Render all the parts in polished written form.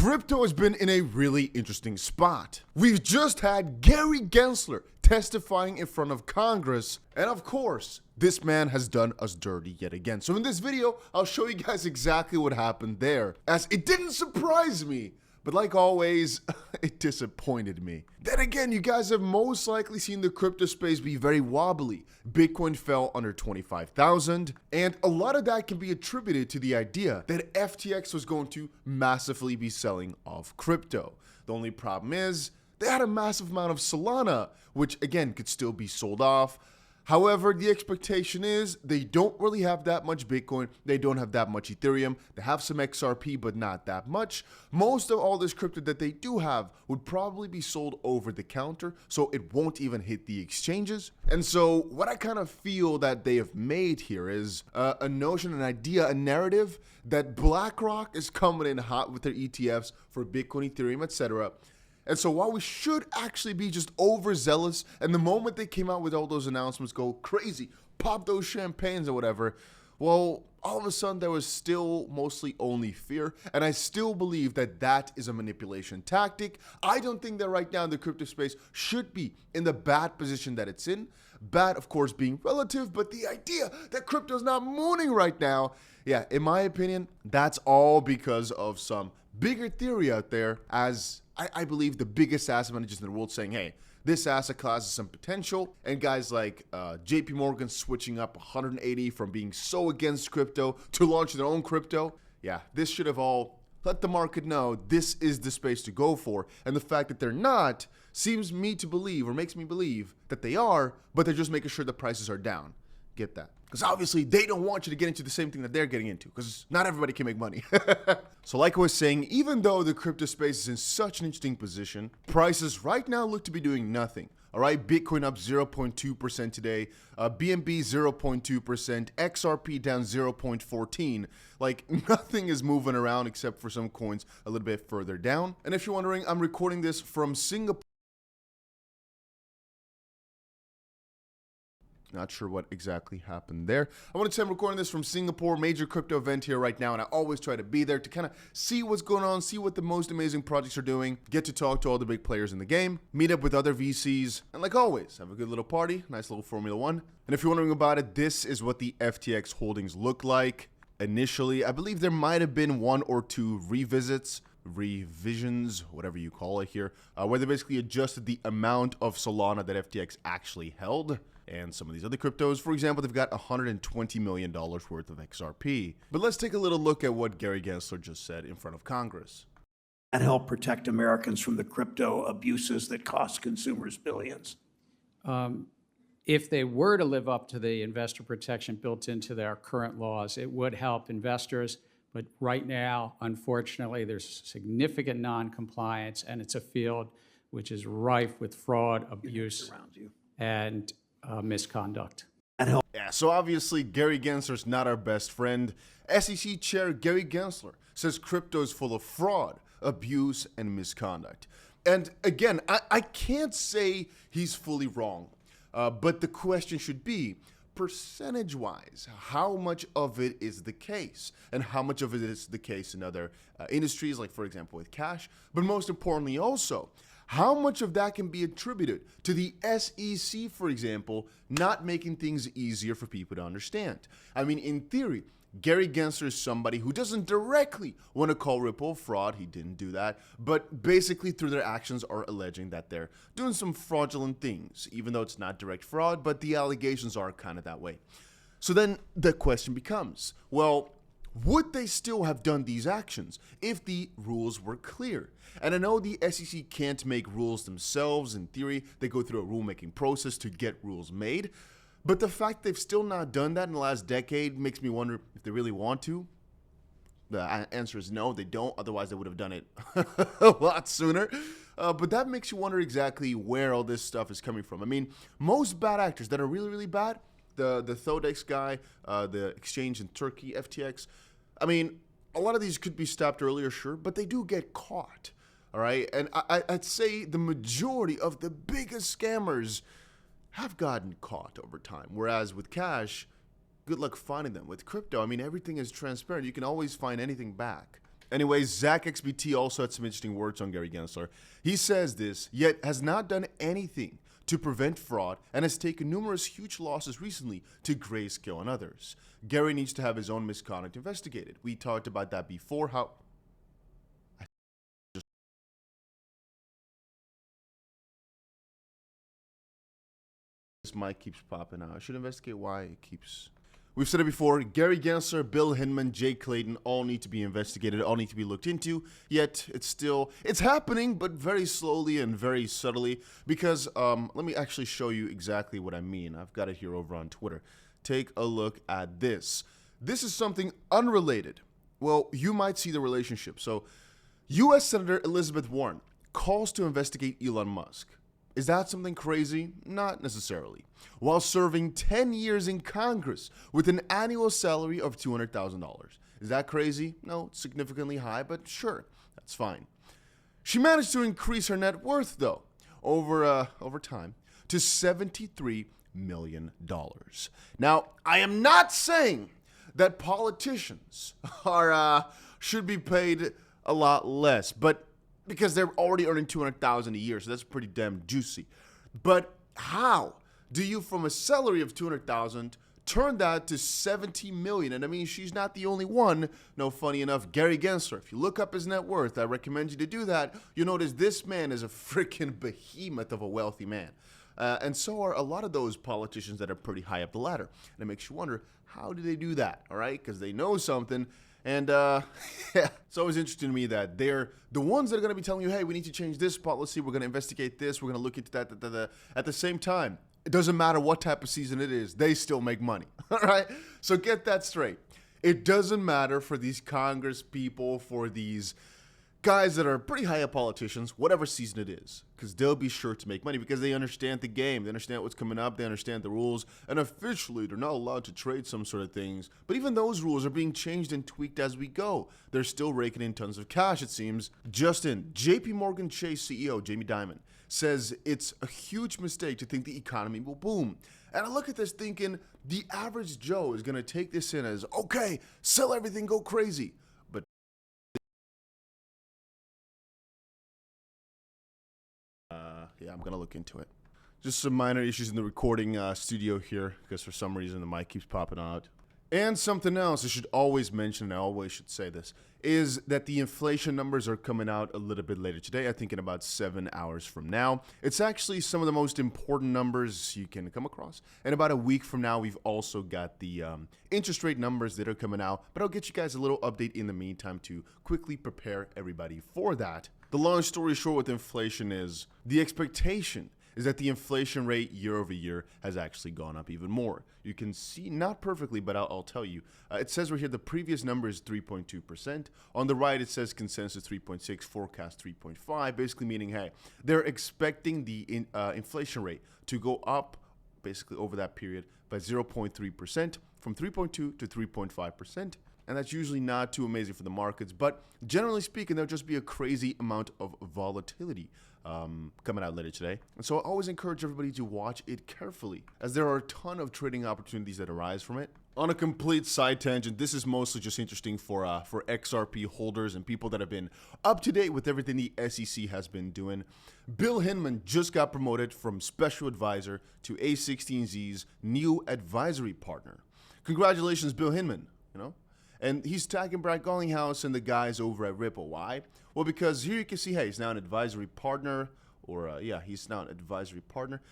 Crypto has been in a really interesting spot. We've just had Gary Gensler testifying in front of Congress, and of course, this man has done us dirty yet again. So in this video, I'll show you guys exactly what happened there, as it didn't surprise me, but like always, it disappointed me. Then again, you guys have most likely seen the crypto space be very wobbly. Bitcoin fell under 25,000, and a lot of that can be attributed to the idea that FTX was going to massively be selling off crypto. The only problem is, they had a massive amount of Solana, which again could still be sold off. However, the expectation is they don't really have that much Bitcoin, they don't have that much Ethereum, they have some XRP, but not that much. Most of all this crypto that they do have would probably be sold over the counter, so it won't even hit the exchanges. And so what I kind of feel that they have made here is a notion, an idea, a narrative that BlackRock is coming in hot with their ETFs for Bitcoin, Ethereum, etc. And so while we should actually be just overzealous, and the moment they came out with all those announcements go crazy, pop those champagnes or whatever, well, all of a sudden there was still mostly only fear. And I still believe that that is a manipulation tactic. I don't think that right now the crypto space should be in the bad position that it's in. Bad, of course, being relative, but the idea that crypto's not mooning right now, yeah, in my opinion, that's all because of some bigger theory out there, as I believe the biggest asset managers in the world saying, hey, this asset class has some potential, and guys like JP Morgan switching up 180 from being so against crypto to launching their own crypto. Yeah, this should have all let the market know this is the space to go for, and the fact that they're not seems me to believe, or makes me believe that they are, but they're just making sure the prices are down. Get that? Because obviously they don't want you to get into the same thing that they're getting into, because not everybody can make money. So like I was saying, even though the crypto space is in such an interesting position, prices right now look to be doing nothing. All right, Bitcoin up 0.2% today, BNB 0.2%, XRP down 0.14%. Like nothing is moving around except for some coins a little bit further down. And if you're wondering, I'm recording this from Singapore. Not sure what exactly happened there. I want to say I'm recording this from Singapore, major crypto event here right now, and I always try to be there to kind of see what's going on, see what the most amazing projects are doing, get to talk to all the big players in the game, meet up with other VCs, and like always, have a good little party, nice little Formula One. And if you're wondering about it, this is what the FTX holdings look like. Initially, I believe there might have been one or two revisions, whatever you call it here, where they basically adjusted the amount of Solana that FTX actually held. And some of these other cryptos, for example, they've got $120 million worth of XRP. But let's take a little look at what Gary Gensler just said in front of Congress. And help protect Americans from the crypto abuses that cost consumers billions. If they were to live up to the investor protection built into their current laws, it would help investors. But right now, unfortunately, there's significant non-compliance, and it's a field which is rife with fraud, abuse, and misconduct. Yeah, so obviously Gary Gensler's not our best friend. SEC Chair Gary Gensler says crypto is full of fraud, abuse, and misconduct. And again, I can't say he's fully wrong, but the question should be, percentage-wise, how much of it is the case? And how much of it is the case in other industries, like for example with cash? But most importantly also, how much of that can be attributed to the SEC, for example, not making things easier for people to understand? I mean, in theory, Gary Gensler is somebody who doesn't directly want to call Ripple fraud. He didn't do that. But basically, through their actions, are alleging that they're doing some fraudulent things, even though it's not direct fraud, but the allegations are kind of that way. So then the question becomes, well, would they still have done these actions if the rules were clear? And I know the SEC can't make rules themselves. In theory, they go through a rulemaking process to get rules made. But the fact they've still not done that in the last decade makes me wonder if they really want to. The answer is no, they don't. Otherwise, they would have done it a lot sooner. But that makes you wonder exactly where all this stuff is coming from. I mean, most bad actors that are really, really bad, the Thodex guy, the exchange in Turkey, FTX, I mean, a lot of these could be stopped earlier, sure, but they do get caught, all right? And I'd say the majority of the biggest scammers have gotten caught over time, whereas with cash, good luck finding them. With crypto, I mean, everything is transparent. You can always find anything back. Anyways, Zach XBT also had some interesting words on Gary Gensler. He says this, yet has not done anything to prevent fraud and has taken numerous huge losses recently to Grayscale and others. Gary needs to have his own misconduct investigated. We talked about that before, how... This mic keeps popping out. I should investigate why it keeps... We've said it before, Gary Gensler, Bill Hinman, Jay Clayton all need to be investigated, all need to be looked into, yet it's happening, but very slowly and very subtly, because let me actually show you exactly what I mean. I've got it here over on Twitter. Take a look at this. This is something unrelated. Well, you might see the relationship. So, U.S. Senator Elizabeth Warren calls to investigate Elon Musk. Is that something crazy? Not necessarily. While serving 10 years in Congress with an annual salary of $200,000. Is that crazy? No, it's significantly high, but sure, that's fine. She managed to increase her net worth, though, over time to $73 million. Now, I am not saying that politicians should be paid a lot less, but because they're already earning $200,000 a year, so that's pretty damn juicy. But how do you, from a salary of $200,000, turn that to $70 million? And I mean, she's not the only one. No, funny enough, Gary Gensler, if you look up his net worth, I recommend you to do that. You'll notice this man is a freaking behemoth of a wealthy man. And so are a lot of those politicians that are pretty high up the ladder. And it makes you wonder, how do they do that? All right, because they know something. And yeah, it's always interesting to me that they're the ones that are going to be telling you, hey, we need to change this policy. We're going to investigate this. We're going to look into that. At the same time, it doesn't matter what type of season it is. They still make money. All right. So get that straight. It doesn't matter for these Congress people, for these guys that are pretty high up politicians, whatever season it is, because they'll be sure to make money because they understand the game. They understand what's coming up. They understand the rules. And officially, they're not allowed to trade some sort of things. But even those rules are being changed and tweaked as we go. They're still raking in tons of cash, it seems. Justin, JP Morgan Chase CEO Jamie Dimon says it's a huge mistake to think the economy will boom. And I look at this thinking the average Joe is going to take this in as, okay, sell everything, go crazy. Yeah, I'm going to look into it. Just some minor issues in the recording studio here because for some reason the mic keeps popping out. And something else I should always mention, and I always should say this, is that the inflation numbers are coming out a little bit later today. I think in about 7 hours from now. It's actually some of the most important numbers you can come across. And about a week from now, we've also got the interest rate numbers that are coming out. But I'll get you guys a little update in the meantime to quickly prepare everybody for that. The long story short with inflation is the expectation is that the inflation rate year over year has actually gone up even more. You can see, not perfectly, but I'll tell you. It says right here the previous number is 3.2%. On the right, it says consensus 3.6, forecast 3.5, basically meaning, hey, they're expecting the inflation rate to go up basically over that period by 0.3%, from 3.2 to 3.5%. And that's usually not too amazing for the markets. But generally speaking, there'll just be a crazy amount of volatility coming out later today. And so I always encourage everybody to watch it carefully, as there are a ton of trading opportunities that arise from it. On a complete side tangent, this is mostly just interesting for XRP holders and people that have been up to date with everything the SEC has been doing. Bill Hinman just got promoted from special advisor to A16Z's new advisory partner. Congratulations, Bill Hinman, you know? And he's tagging Brad Garlinghouse and the guys over at Ripple. Why? Well, because here you can see, hey, he's now an advisory partner, or yeah, he's now an advisory partner.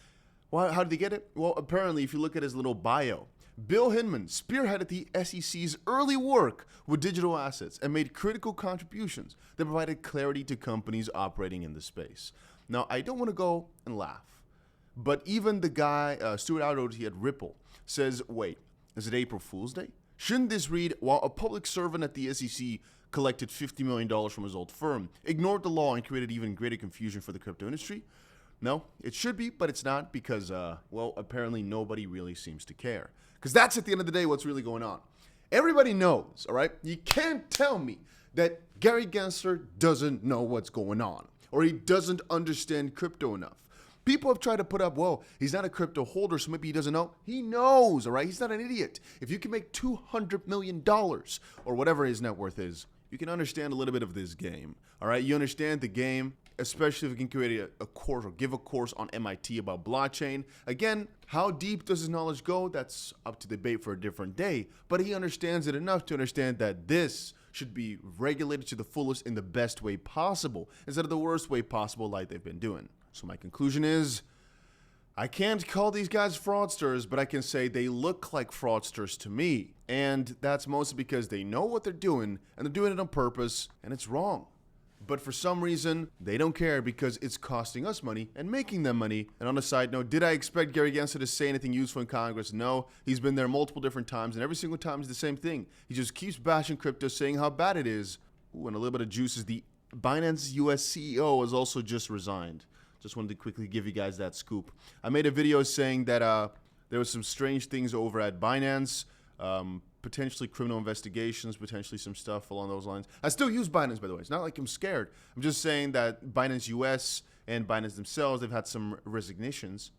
Well, how did he get it? Well, apparently, if you look at his little bio, Bill Hinman spearheaded the SEC's early work with digital assets and made critical contributions that provided clarity to companies operating in the space. Now, I don't want to go and laugh, but even the guy, Stuart Aldoty at Ripple, says, wait, is it April Fool's Day? Shouldn't this read, while a public servant at the SEC collected $50 million from his old firm, ignored the law and created even greater confusion for the crypto industry? No, it should be, but it's not because, well, apparently nobody really seems to care. Because that's at the end of the day what's really going on. Everybody knows, all right? You can't tell me that Gary Gensler doesn't know what's going on or he doesn't understand crypto enough. People have tried to put up, well, he's not a crypto holder, so maybe he doesn't know. He knows, all right? He's not an idiot. If you can make $200 million or whatever his net worth is, you can understand a little bit of this game. All right, you understand the game, especially if you can create a course or give a course on MIT about blockchain. Again, how deep does his knowledge go? That's up to debate for a different day, but he understands it enough to understand that this should be regulated to the fullest in the best way possible, instead of the worst way possible like they've been doing. So my conclusion is, I can't call these guys fraudsters, but I can say they look like fraudsters to me. And that's mostly because they know what they're doing, and they're doing it on purpose, and it's wrong. But for some reason, they don't care because it's costing us money and making them money. And on a side note, did I expect Gary Gensler to say anything useful in Congress? No. He's been there multiple different times, and every single time it's the same thing. He just keeps bashing crypto, saying how bad it is. Ooh, and a little bit of juice is the Binance US CEO has also just resigned. Just wanted to quickly give you guys that scoop. I made a video saying that there was some strange things over at Binance, potentially criminal investigations, potentially some stuff along those lines. I still use Binance, by the way. It's not like I'm scared. I'm just saying that Binance US and Binance themselves, they've had some resignations,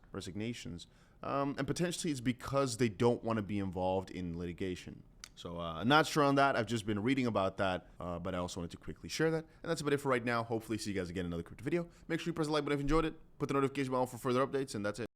and potentially it's because they don't want to be involved in litigation. So I'm not sure on that. I've just been reading about that, but I also wanted to quickly share that. And that's about it for right now. Hopefully see you guys again in another crypto video. Make sure you press the like button if you enjoyed it. Put the notification bell on for further updates, and that's it.